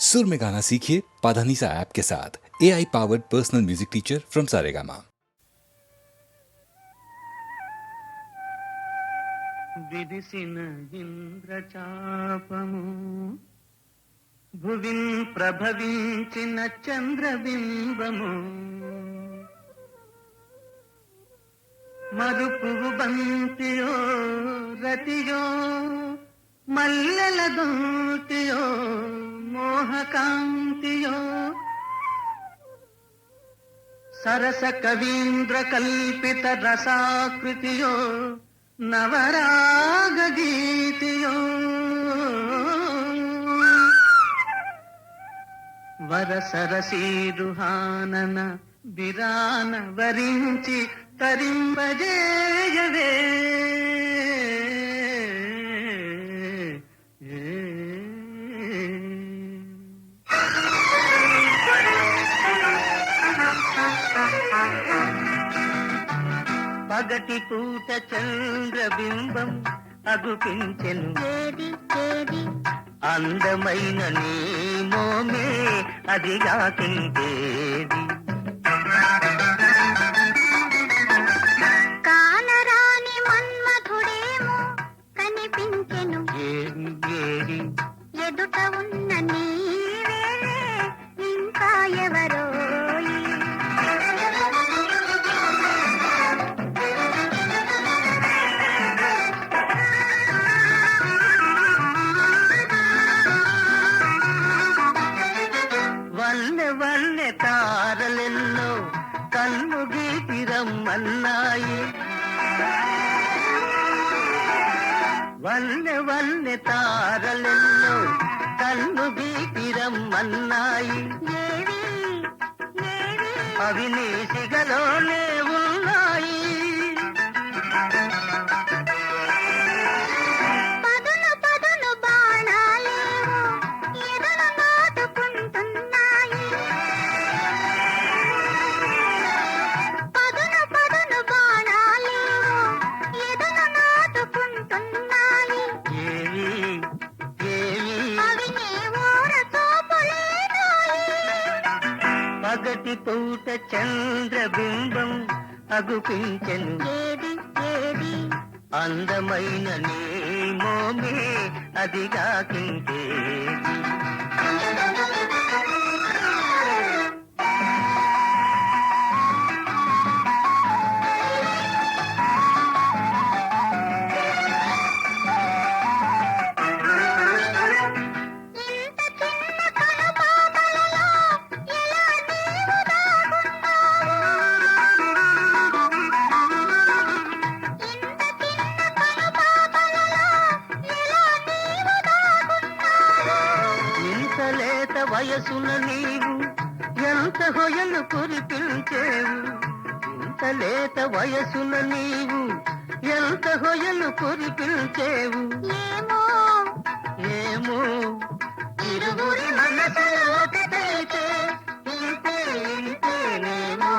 सुर में गाना सीखिए पाधानीसा ऐप के साथ। AI powered personal music teacher from Saregama. విరిసిన ఇంద్రచాపము భువిన్ ప్రభవించిన చంద్రబింబము మరుపువు బంతియో రతియో మల్లెల దూతియో మోహకాంతియో సరస కవీంద్ర కల్పిత రసాకృతియో నవరాగ గీతియో వరసరసీరుహానన విరాన వరించి తరింపజేయవే పగటి పూట చంద్రబింబం అగుపించెను అందమైన నీ మోమే అదిగాకిందేది కానరాని మన్మధుడేమో కనిపించెను ఏరి ఏరి ఎదుట ఉన్న నీవే ఇంకా ఎవరో వల్లె వల్లె తారలెన్నో కన్ను గీతిరమ్మన్నాయి వల్లె వల్లె తారలెన్నో కన్ను గీతిరమ్మన్నాయి ఏవి ఏవి అవి నీ సిగలోనే ఉన్నాయి పదును పదును బాణాలేవో ఎదను నాటుకుంటున్నాయి పదును పదును బాణాలేవో ఎదను నాటుకుంటున్నాయి ఏవి ఏవి అవి నీ ఊర చూపులేనోయి పగటి పూట చంద్రబింబం అగుపించెను ఏది ఏది అందమైన నీ మోమే అదిగాకిందేది ఇంత చిన్న కనుపాపలలో ఎలా నీవు దాగున్నావు ఇంత చిన్న కనుపాపలలో ఎలా నీవు దాగున్నావు ఇంతలేత వయసున నీవు ఎంత హొయలు కురిపించేవు ఇంతలేత వయసున నీవు ఎంత హొయలు కురిపించేవు ఏమో ఏమో ఇరువురి మనసులో ఒకటైతే ఇంతే ఇంతేనేమో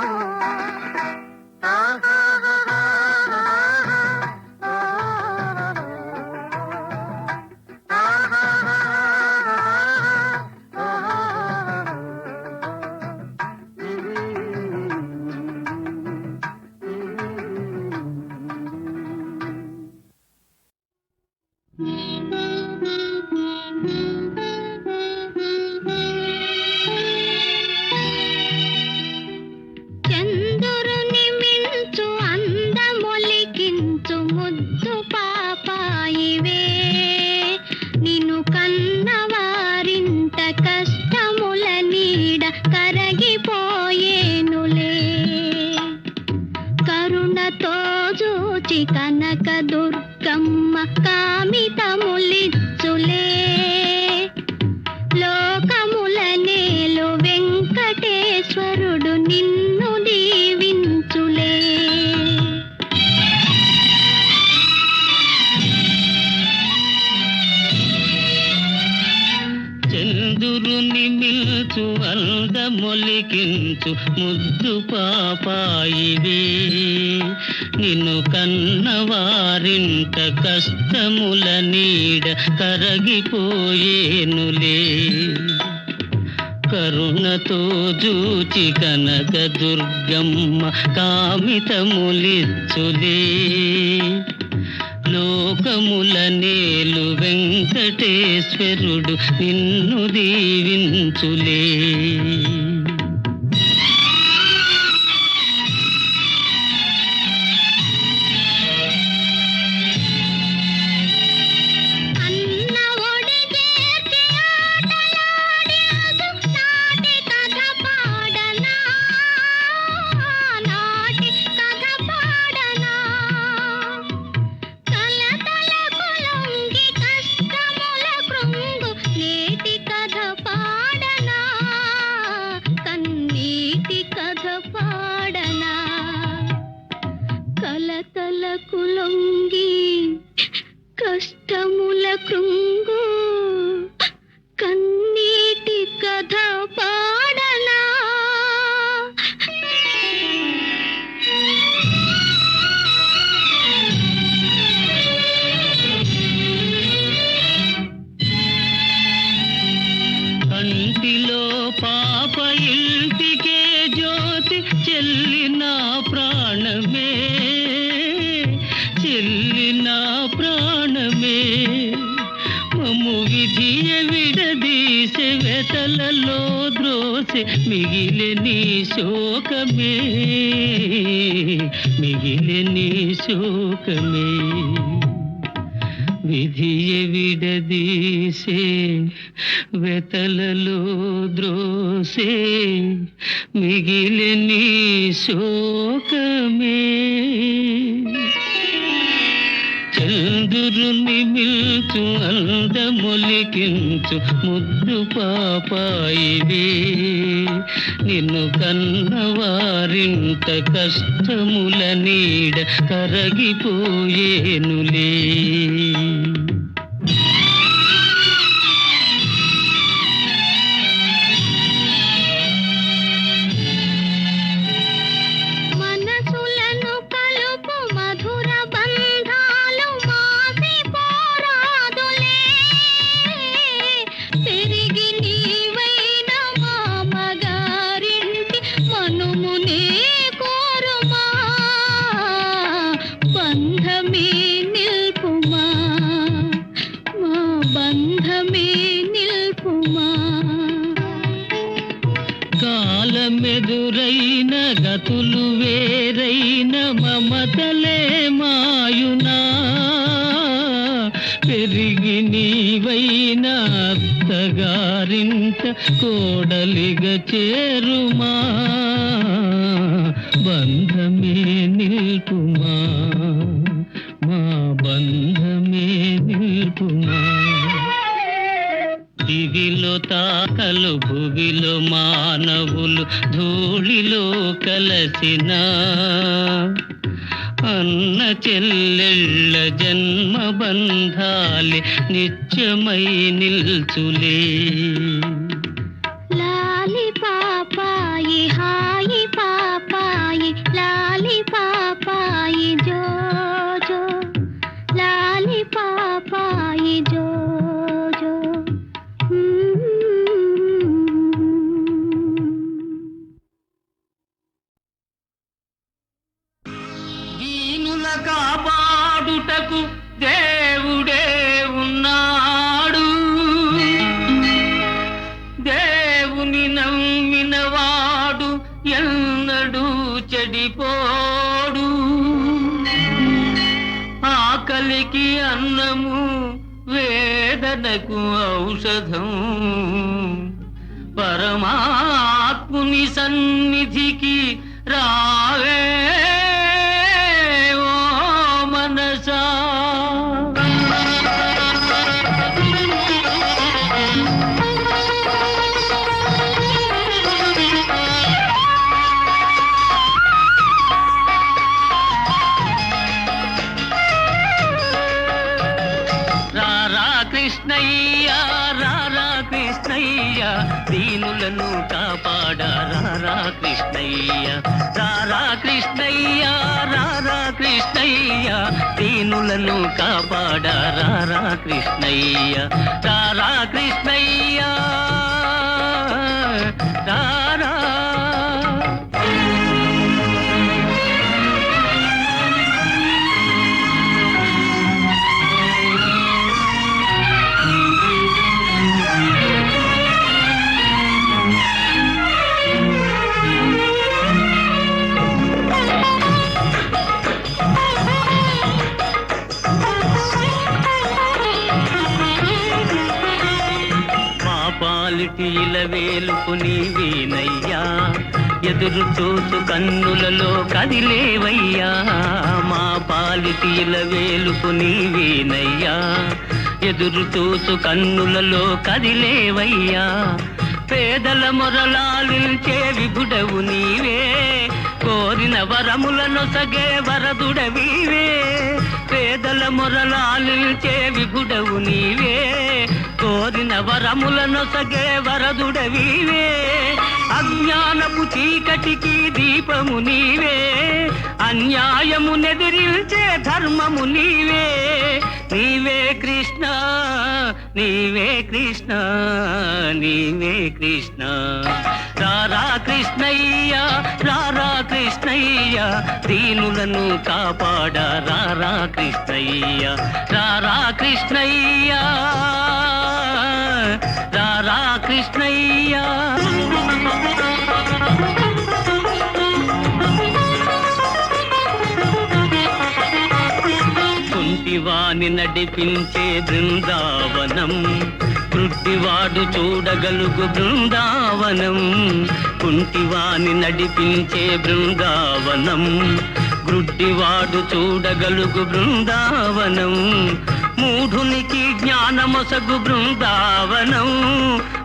చంద్రుని మించు అందమొలికించు ముద్దు పాపాయివే నిన్ను కన్నవారింట కష్టముల నీడ కరగిపోయేనులే కరుణతో చూచి కనక దుర్గమ్మ కామితములిచ్చులే లోకముల నేలు వెంకటేశ్వరుడు నిన్ను దీవించులే చంద్రుని మిల్చు అందమొలికించు ముద్దు పాపాయివే నిన్ను కన్నవారింట కష్టముల నీడ కరగిపోయేనులే కరుణతో జూచి కనక దుర్గమ్మ కామితములిచ్చులే. లోకముల నేలు వెంకటేశ్వరుడు నిన్ను దీవించులే. అన్న ఒడిగేర్చి ఆటలాడినదు నాటి కథ పాడనా, నాటి కథ పాడనా. కలతలకు లొంగి కష్టముల కృంగు నేటి కథ పాడనా, కన్నీటి కథ పాడనా. కలతలకు లొంగి కష్టముల కృంగు కన్నీటి కథ పాడనా. కంటిలో పాప ఇంటికే జ్యోతి చెల్లిన ప్రాణమే, చెల్లిన ప్రాణమే. మమ్ము విధియ విడదీసే వెతలలో ద్రోసె మిగిలిని శోకమే, మిగిలిని శోకమే. విధియ విడదీసే వెతలలో ద్రోసే మిగిలిని శోకమే. చంద్రుని మిల్చు అందమొలికించు ముద్దు పాపాయివే. నిన్ను కన్నవారింట కష్టముల నీడ కరగిపోయేనులే. మనసులను కలుపు మధుర బంధాలు మాసిపోరాదులే. తిరిగి నీవైన మామగారింటి మనుమునే కోరుమా. బంధమే నిల్పుమా, మా బంధమే నిల్పుమా. కాలమెదురైన గతులు వేరైన మమతలే మాయునా. పెరిగి నీవైన అత్తగారింట కోడలిగా చేరుమా. బంధమే నిల్పుమా, మా బంధమే నిల్పుమా. దివిలో తాకలు భువిలో మానవులు ధూళిలో కలసిన అన్న చెల్లెళ్ళ జన్మ బంధాలి నిత్యమై నిల్చులే. లాలి పాపాయి హాయి పాపాయి లాలి పాపాయి జో జో, లాలి పాపాయి జో జో. దీనుల కాపాడుటకు దేవుడే ఉన్నాడు. దేవుని నమ్మినవాడు ఎన్నడూ చెడిపోడు. ఆకలికి అన్నము, వేదనకు ఔషధం. పరమాత్ముని సన్నిధికి రావే ఓ మనసా. రారా కృష్ణయ్య, రారా కృష్ణయ్య, దీనులను కాపాడా రారా కృష్ణయ్య. రారా కృష్ణయ్య, రారా కృష్ణయ్య, దీనులను కాపాడా రారా కృష్ణయ్య. రారా కృష్ణయ్య. పాలిటి ఇలవేలుపు నీవేనయ్యా ఎదురు చూసు కన్నులలో కదిలేవయ్యా మా పాలిటి ఇలవేలుపు నీవేనయ్యా ఎదురు చూసు కన్నులలో కదిలేవయ్యా పేదల మొరలాలించే విభుడవు నీవే కోరిన వరములను సగే వరదుడవీవే పేదల మొరలాలించే విభుడవు నీవే కోరిన వరములను సగే వరదుడవీవే అజ్ఞానపు చీకటికి దీపము నీవే అన్యాయము నెదిరించే ధర్మము నీవే నీవే కృష్ణ నీవే కృష్ణ నీవే కృష్ణ రారా కృష్ణయ్య రారా కృష్ణయ్య దీనులను కాపాడ రారా కృష్ణయ్య రారా కృష్ణయ్య రారా కృష్ణయ్య కుంటివాని నడిపించే బృందావనం కృట్టివాడు చూడగలుగు బృందావనం కుంటివాని నడిపించే బృందావనం గ్రుడ్డివాడు చూడగలుగు బృందావనం మూఢునికి జ్ఞానమొసగు బృందావనం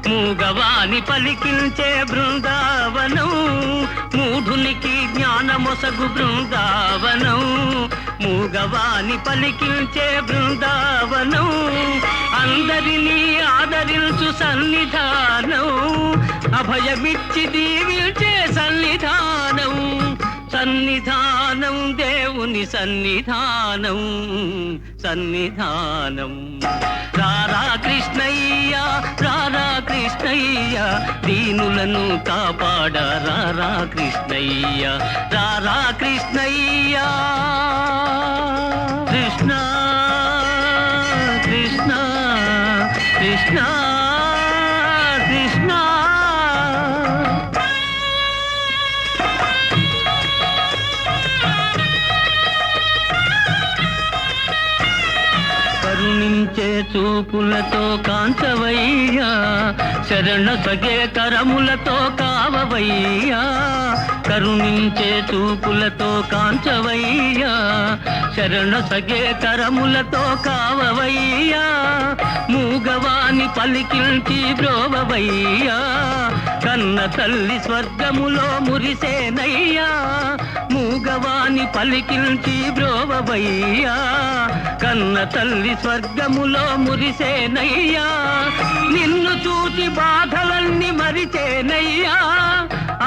మూగవాని పలికించే బృందావనం మూఢునికి జ్ఞానమొసగు బృందావనం మూగవాని పలికించే బృందావనం అందరినీ ఆదరించు సన్నిధానం అభయమిచ్చి దీవించే సన్నిధానం సన్నిధానం దేవుని సన్నిధానం సన్నిధానం రారా కృష్ణయ్య రారా కృష్ణయ్య దీనులను కాపాడ రారా కృష్ణయ్య రారా కృష్ణయ్య కృష్ణ కృష్ణ కృష్ణ కృష్ణ కరుణించే చూపులతో కాంచవయ్యా శరణ సగే కరములతో కావవయ్యా కరుణించే చూపులతో కాంచవయ్యా శరణ సగే కరములతో కావవయ్యా మూగవాని పలికించి బ్రోవవయ్యా కన్న తల్లి స్వర్గములో మురిసేనయ్యా మూగవాని పలికించి బ్రోవవయ్యా కన్న తల్లి స్వర్గములో మురిసేనయ్యా నిన్ను చూసి బాధలన్నీ మరిచేనయ్యా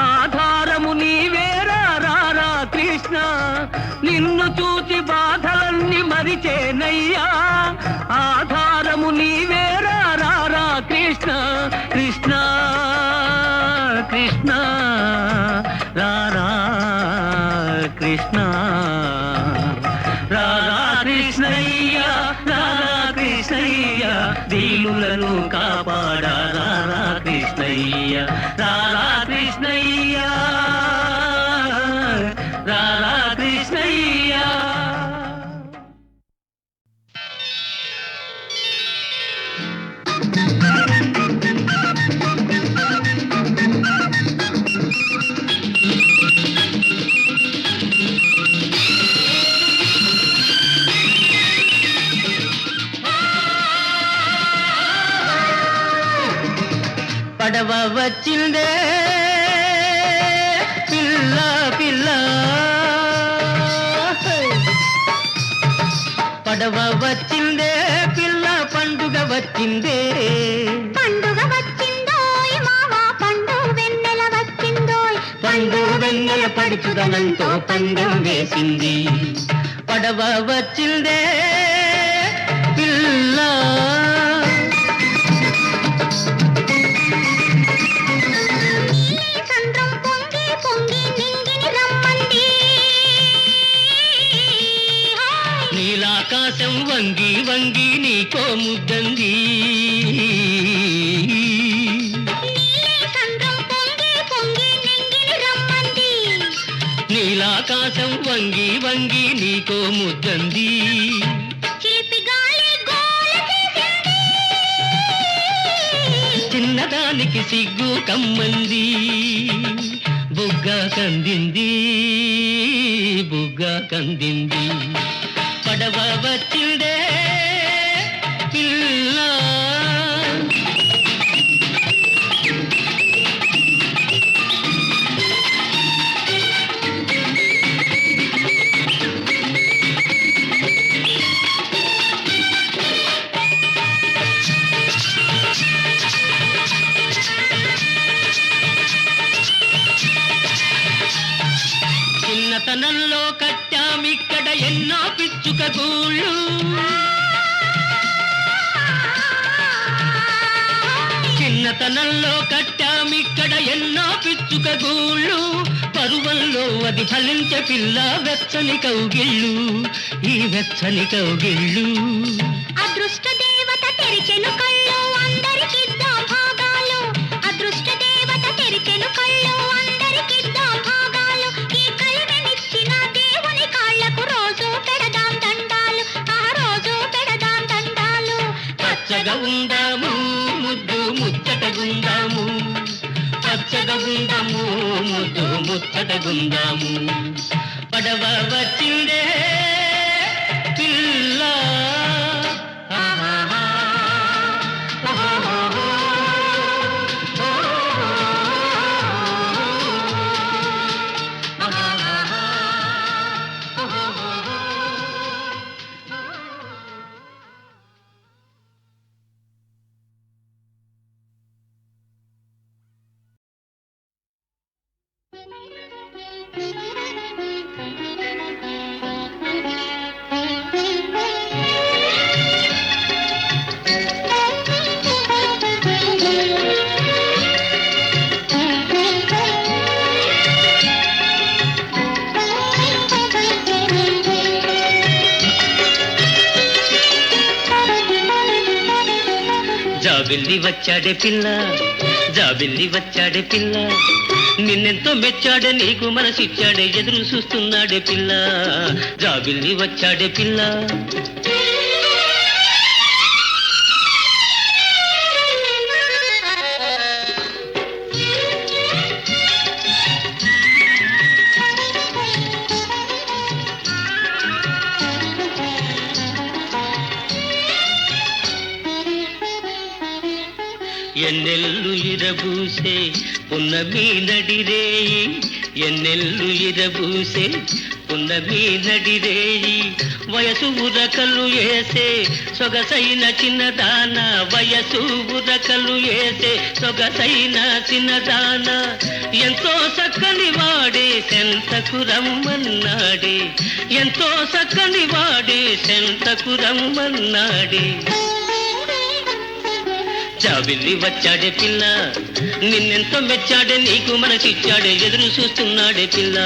ఆధారము నీవేరా రారా కృష్ణ నిన్ను చూసి బాధలన్నీ మరిచేనయ్యా ఆధారము నీవేరా రారా కృష్ణ కృష్ణ కృష్ణ రారా కృష్ణ రారా కృష్ణయ్య రారా కృష్ణయ్య దీనులను కాపాడ రారా కృష్ణయ్య రారా కృష్ణయ్య రారా కృష్ణయ్య పడవ వచ్చిందే పిల్ల పిల్ల పడవ వచ్చిందే పిల్ల పండుగ వచ్చిందే పండుగ వచ్చిందోయ్ మావా పండు వెన్నెల వచ్చిందోయ్ పండు వెన్నెల పడుచుదనంతో పందెం వేసింది పడవ వచ్చిందే పిల్ల చంద్రం పొంగి పొంగి నింగిని రమ్మంది నీలాకాశం వంగి వంగి నీకో ముద్దంది చంద్రం పొంగి పొంగి నింగిని రమ్మంది నీలాకాశం వంగి వంగి నీకో ముద్దంది చిలిపి గాలి గోల చేసింది చిన్నదా ముఖానికి సిగ్గు కమ్మంది బుగ్గ కందింది బుగ్గ కందింది పడవ వచ్చిందే పిల్ల చిన్నతనంలో కట్టామిక్కడ ఎన్నో పిచ్చుక గూళ్ళు చిన్నతనంలో కట్టామిక్కడ ఎన్నో పిచ్చుక గూళ్ళు పరువల్లో అది ఫలించే పిల్ల వెచ్చని కౌగిళ్ళు ఈ వెచ్చని కౌగిళ్ళు అదృష్ట దేవత తెరిచెను కళ్ళు అందరికిద్దాం భాగాలు అదృష్ట దేవత తెరిచెను కళ్ళు అందరికిద్దాం భాగాలు ఈ కలిమినిచ్చిన దేవుని కాళ్ళకు రోజు పెడదాం దండాలు ఆ రోజు పెడదాం దండాలు పచ్చగా ఉందాము ముద్దు ముచ్చటగుందాము పచ్చగా ఉందాము ముద్దు ముచ్చటగుందాము పడవ వచ్చిందే పిల్ల జాబిల్లి వచ్చాడే పిల్ల జాబిల్లి వచ్చాడే పిల్ల నిన్నెంతో మెచ్చాడే నీకు మనసిచ్చాడే ఎదురు చూస్తున్నాడే పిల్ల జాబిల్లి వచ్చాడే పిల్ల ఎన్నెల్లు ఇరబూసే పున్నమి నడిరేయి ఎన్నెల్లు ఇరబూసే పున్నమి నడిరేయి వయసు ఉరకలు ఏసే సొగసైన చిన్నదాన వయసు ఉరకలు ఏసే సొగసైన చిన్నదాన ఎంతో చక్కని వాడే సెంతకు రమ్మన్నాడే ఎంతో చక్కని వాడే సెంతకు రమ్మన్నాడే జాబిల్లి వచ్చాడే పిల్ల నిన్నెంతో మెచ్చాడే నీకు మనసిచ్చాడే ఎదురు చూస్తున్నాడే పిల్ల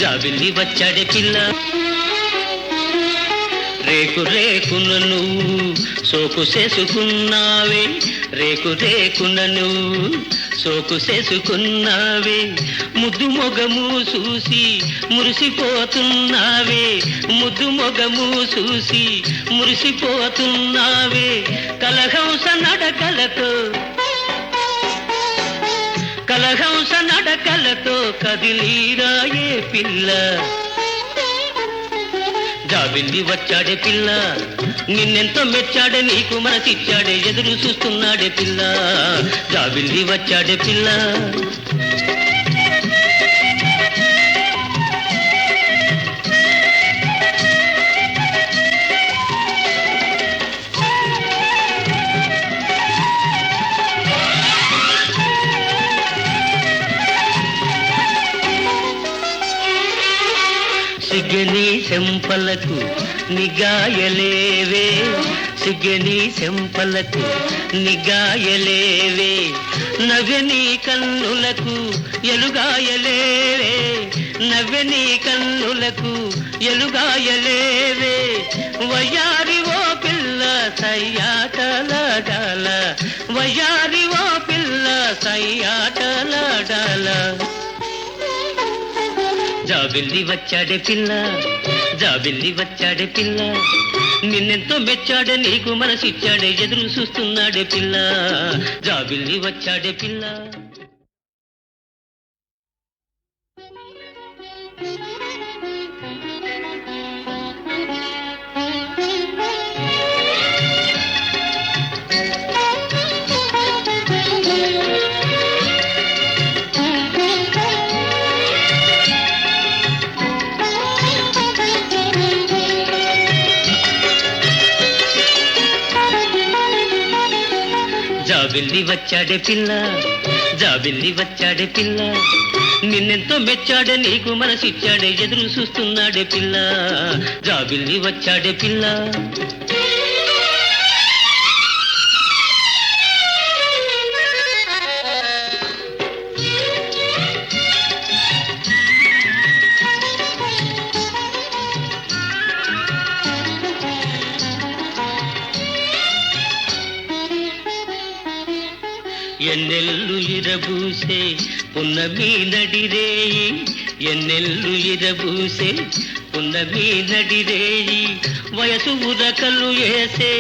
జాబిల్లి వచ్చాడే పిల్ల రేకు రేకున నువ్వు సోకు చేసుకున్నావే రేకు రేకున నువ్వు సోకు చేసుకున్నావే ముద్దు మొగము చూసి మురిసిపోతున్నావే ముద్దు మొగము చూసి మురిసిపోతున్నావే కలహంస నడకలతో కలహంస నడకలతో కదిలీరాయే పిల్ల జాబిల్లి వచ్చాడే పిల్ల నిన్నెంతో మెచ్చాడే నీకు మనసిచ్చాడే ఎదురు చూస్తున్నాడే పిల్ల జాబిల్లి వచ్చాడే పిల్ల సిగ్గని చెంపలకు నిగాయలేవే సిగ్గని చెంపలకు నిగాయలేవే నవ్వని కన్నులకు ఎలుగాయలేవే నవ్వని కన్నులకు ఎలుగాయలేవే వయ్యారి ఓ పిల్ల సయ్యాటలాడాల వయ్యారి ఓ పిల్ల సయ్యాటలాడాల జాబిల్లి వచ్చాడే పిల్ల, జాబిల్లి వచ్చాడే పిల్ల, నిన్నెంతో మెచ్చాడే నీకు మనసిచ్చాడే ఎదురు చూస్తున్నాడే పిల్ల, జాబిల్లి వచ్చాడే పిల్ల. జాబిల్లి వచ్చాడే పిల్ల, జాబిల్లి వచ్చాడే పిల్ల, నిన్నెంతో మెచ్చాడే నీకు మనసిచ్చాడే ఎదురు చూస్తున్నాడే పిల్ల, జాబిల్లి వచ్చాడే పిల్ల. ఎన్నెల్లు ఇరబూసే పున్నమి నడిరేయి, ఎన్నెల్లు ఇరబూసే పున్నమి నడిరేయి, వయసు ఉరకలు ఏసే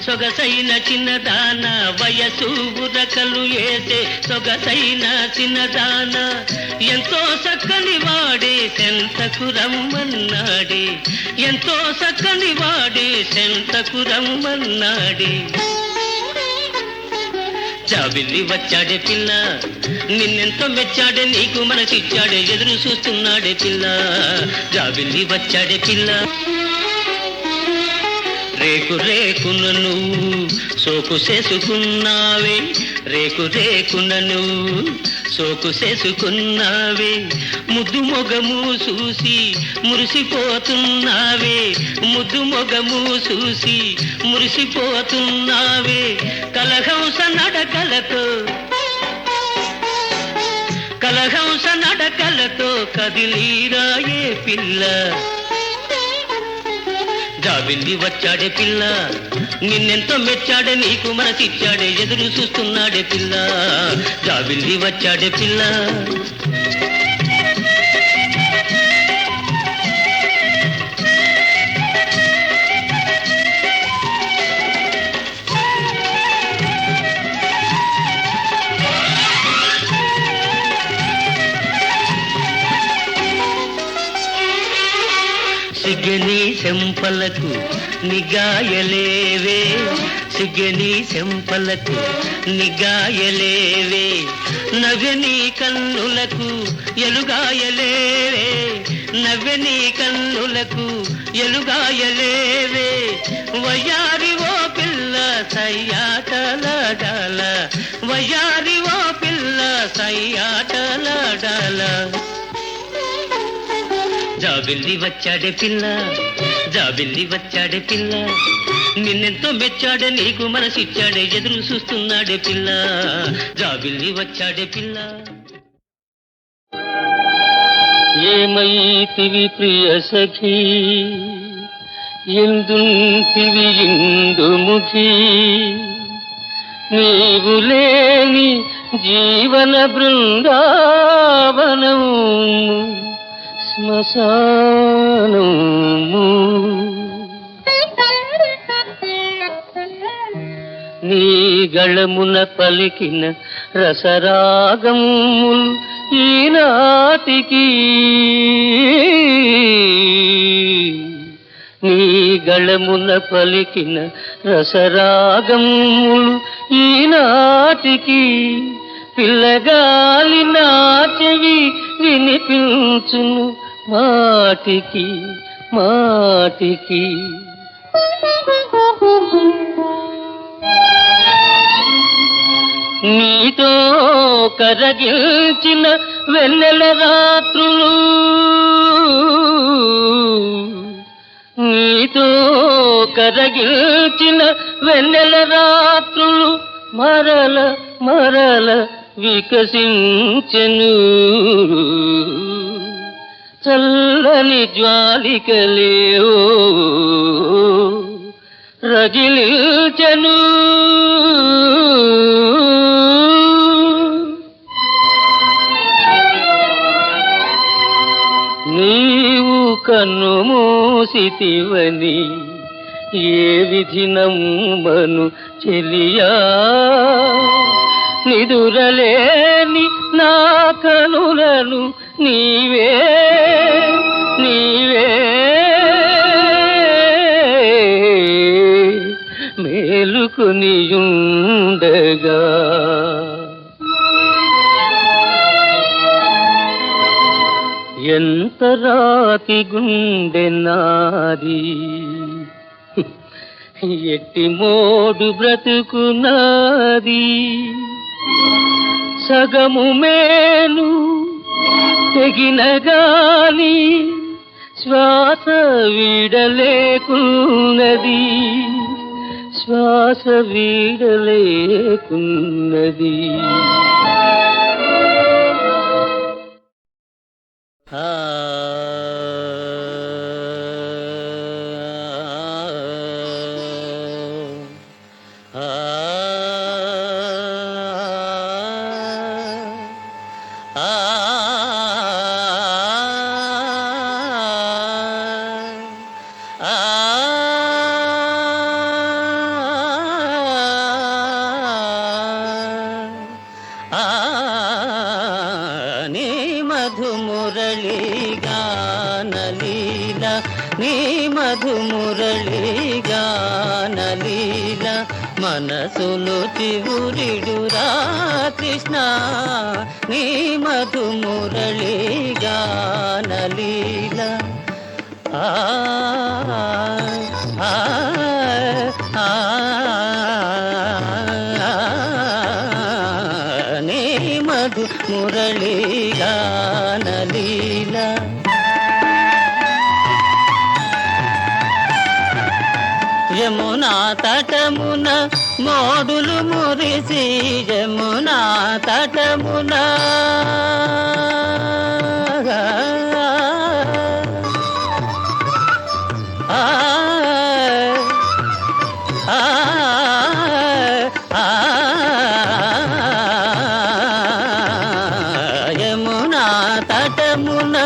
సొగసైన చిన్నదాన, వయసు ఉరకలు ఏసే సొగసైన చిన్నదాన, ఎంతో చక్కని వాడే సెంతకు రమ్మన్నాడే, ఎంతో చక్కని వాడే సెంతకు రమ్మన్నాడే. జాబిల్లి వచ్చాడే పిల్ల, నిన్నెంతో మెచ్చాడే నీకు మనసిచ్చాడే ఎదురు చూస్తున్నాడే పిల్ల, జాబిల్లి వచ్చాడే పిల్ల. రేకు రేకున నువ్వు సోకు చేసుకున్నావే, రేకు రేకున నువ్వు సోకు చేసుకున్నావే, ముద్దు మొగము చూసి మురిసిపోతున్నావే, ముద్దు మొగము చూసి మురిసిపోతున్నావే, కలహంస నడకలతో, కలహంస నడకలతో కదిలీరాయే పిల్ల, జాబిల్లి వచ్చాడే పిల్ల, నిన్నెంతో మెచ్చాడే నీకు మనసిచ్చాడే ఎదురు చూస్తున్నాడే పిల్ల, జాబిల్లి వచ్చాడే పిల్ల. సిగ్గని చెంపలకు నిగాయలేవే, సిగ్గని చెంపలకు నిగాయలేవే, నవ్వని కన్నులకు ఎలుగాయలేవే, నవ్వని కన్నులకు ఎలుగాయలేవే, వయ్యారి ఓ పిల్ల సయ్యాటలాడాల, వయ్యారి ఓ పిల్ల సయ్యాటలాడాల. జాబిల్లి వచ్చాడే పిల్ల, జాబిల్లి వచ్చాడే పిల్ల, నిన్నెంతో మెచ్చాడే నీకు మనసిచ్చాడే ఎదురు చూస్తున్నాడే పిల్ల, జాబిల్లి వచ్చాడే పిల్ల. ఏమైతివి ప్రియ సఖీ, ఎందుంటివి ఇందుముఖి, నీవు లేని జీవన బృందావనము శ్మశానము, నీ గళమున పలికిన రసరాగములు ఈనాటికి, నీ గళమున పలికిన రసరాగములు ఈనాటికి, పిల్లగాలి నా చెవి వినిపించును మాటికి మాటికి. నీతో కరగిల్చిన వెన్నెల రాత్రులు, నీతో కరగిల్చిన వెన్నెల రాత్రులు మరల మరల వికసించెను, చల్లని జ్వాలికలేవో రగిలించెను. నీ కన్ను మూసితివని ఏ విధి నమ్మను చెలియా నిదురలేని నా కనులను నీవే నీవే మేలుకొనియుండగా ఎంత రాతి గుండె నాది ఎట్టి మోడు బ్రతుకునాది సగము మేలు తెగిన గాని శ్వాస వీడలేకున్నది శ్వాస వీడలేకున్నది ఆ నీ మధుమురళి గానలీల నీ మధుమురళి గానలీల మనసులో చివురిడురా కృష్ణ నీ మధుమురళి గానలీల ఆ ఆ ఆ నీ మధు మురళి గానలీల యమునా తటమున మోడులు మురిసి యమునా తటమున ఆ ఆ యమునా తటమున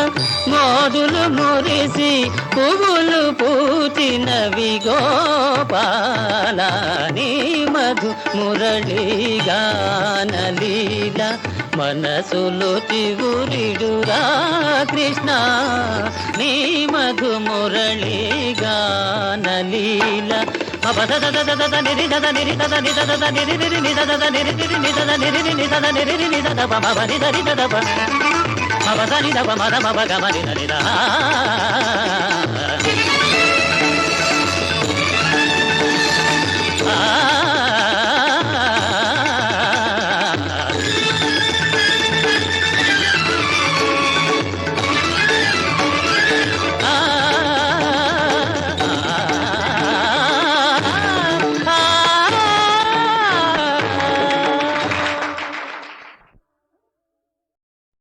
మోదులు మురిసి పువ్వులు పూచినవి గోపాల నీ మధు మురళి గానలీల మనసులో చివురిడురా కృష్ణ నీ మధు మురళి గానలీల నిద